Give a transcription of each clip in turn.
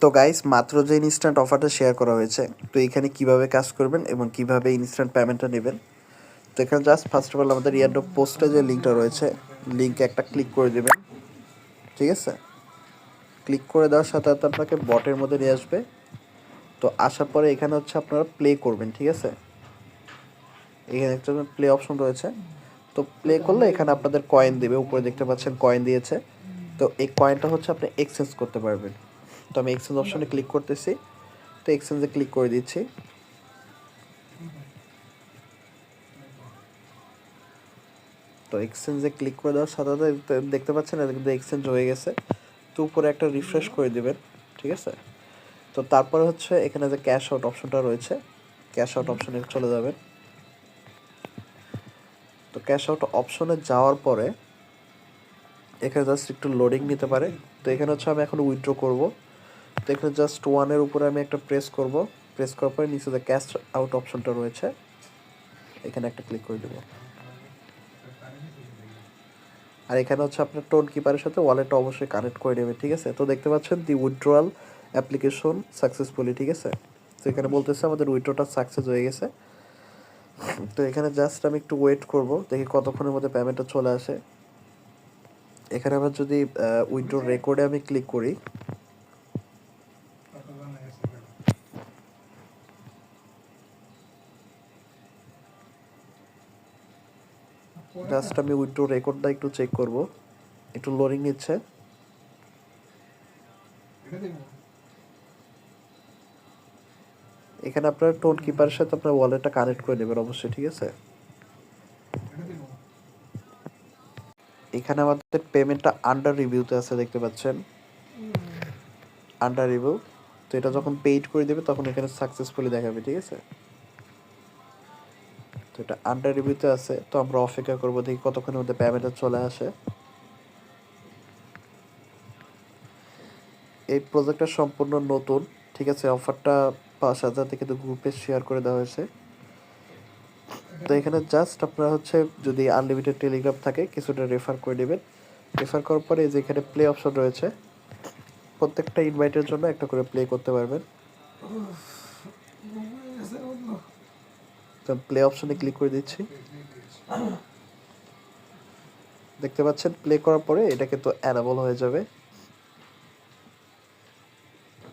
তো গাইস, মাত্র যে ইনস্ট্যান্ট অফারটা শেয়ার করা হয়েছে, তো এখানে কিভাবে কাজ করবেন এবং কিভাবে ইনস্ট্যান্ট পেমেন্টটা নেবেন। তো এখানে জাস্ট ফার্স্ট অফ অল আমাদের ইয়ারড্রপ পোস্টে যে লিঙ্কটা রয়েছে, লিঙ্কে একটা ক্লিক করে দেবেন। ঠিক আছে, ক্লিক করে দেওয়ার সাথে সাথে আপনাকে বটের মধ্যে নিয়ে আসবে। তো আসার পরে এখানে হচ্ছে আপনারা প্লে করবেন। ঠিক আছে, এখানে একটা প্লে অপশন রয়েছে। তো প্লে করলে এখানে আপনাদের কয়েন দেবে, উপরে দেখতে পাচ্ছেন কয়েন দিয়েছে। তো এই কয়েনটা হচ্ছে আপনি এক্সচেঞ্জ করতে পারবেন। তো আমি এক্সচেঞ্জ অপশনে ক্লিক করতেছি। তো এক্সচেঞ্জে ক্লিক করে দিচ্ছি। তো এক্সচেঞ্জে ক্লিক করে দেওয়ার সাথে সাথে দেখতে পাচ্ছেন এটা কিন্তু এক্সচেঞ্জ হয়ে গেছে। তো উপরে একটা রিফ্রেশ করে দেবেন। ঠিক আছে, তো তারপরে হচ্ছে এখানে যে ক্যাশ আউট অপশনটা রয়েছে, ক্যাশ আউট অপশনে চলে যাবেন। তো ক্যাশ আউট অপশনে যাওয়ার পরে এখানে জাস্ট একটু লোডিং নিতে পারে। তো এখানে হচ্ছে আমি এখন উইথড্র করব। তো এখানে জাস্ট ওয়ানের উপরে আমি একটা প্রেস করব। প্রেস করার পরে নিচে যে ক্যাশ আউট অপশনটা রয়েছে, এখানে একটা ক্লিক করে দেবো। আর এখানে হচ্ছে আপনার টোন কিপারের সাথে ওয়ালেটটা অবশ্যই কানেক্ট করে নেবে। ঠিক আছে, তো দেখতে পাচ্ছেন দি উইথড্রয়াল অ্যাপ্লিকেশন সাকসেসফুলি। ঠিক আছে, তো এখানে বলতেছে আমাদের উইথড্রটা সাকসেস হয়ে গেছে। তো এখানে জাস্ট আমি একটু ওয়েট করব, দেখি কতক্ষণের মধ্যে পেমেন্টটা চলে আসে। এখানে আবার যদি উইথড্র রেকর্ডে আমি ক্লিক করি, জাস্ট আমি উইথড্র রেকর্ডটা একটু চেক করব, একটু লোডিং নিচ্ছে। এখানে আপনার টোন কিপারের সাথে আপনার ওয়ালেটটা কানেক্ট করে নেবেন অবশ্যই। ঠিক আছে, এখানে আমাদের পেমেন্টটা আন্ডার রিভিউতে আছে, দেখতে পাচ্ছেন আন্ডার রিভিউ। তো এটা যখন পেইড করে দেবে তখন এখানে সাকসেসফুলি দেখাবে। ঠিক আছে, তো এটা আন্ডার রিভিউতে আছে। তো আমরা অপেক্ষা করবো দেখি কতক্ষণের মধ্যে পেমেন্টটা চলে আসে। এই প্রজেক্টটা সম্পূর্ণ নতুন। ঠিক আছে, অফারটা 5,000 থেকে তো গ্রুপে শেয়ার করে দেওয়া হয়েছে। তো এখানে জাস্ট আপনারা হচ্ছে যদি আনলিমিটেড টেলিগ্রাম থাকে কিছুটা রেফার করে নেবেন। রেফার করার পরে যে এখানে প্লে অপশন রয়েছে, প্রত্যেকটা ইনভাইটের জন্য একটা করে প্লে করতে পারবেন। তো প্লে অপশনে ক্লিক করে দিচ্ছি। দেখতে পাচ্ছেন প্লে করার পরে এটা কিন্তু অ্যানাবল হয়ে যাবে।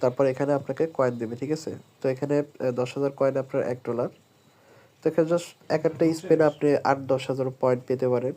তারপর এখানে আপনাকে কয়েন দেবে। ঠিক আছে, তো এখানে 10,000 কয়েন আপনার $1। তো এখানে জাস্ট এক একটা স্পেনে আপনি 8-10 হাজার পয়েন্ট পেতে পারেন।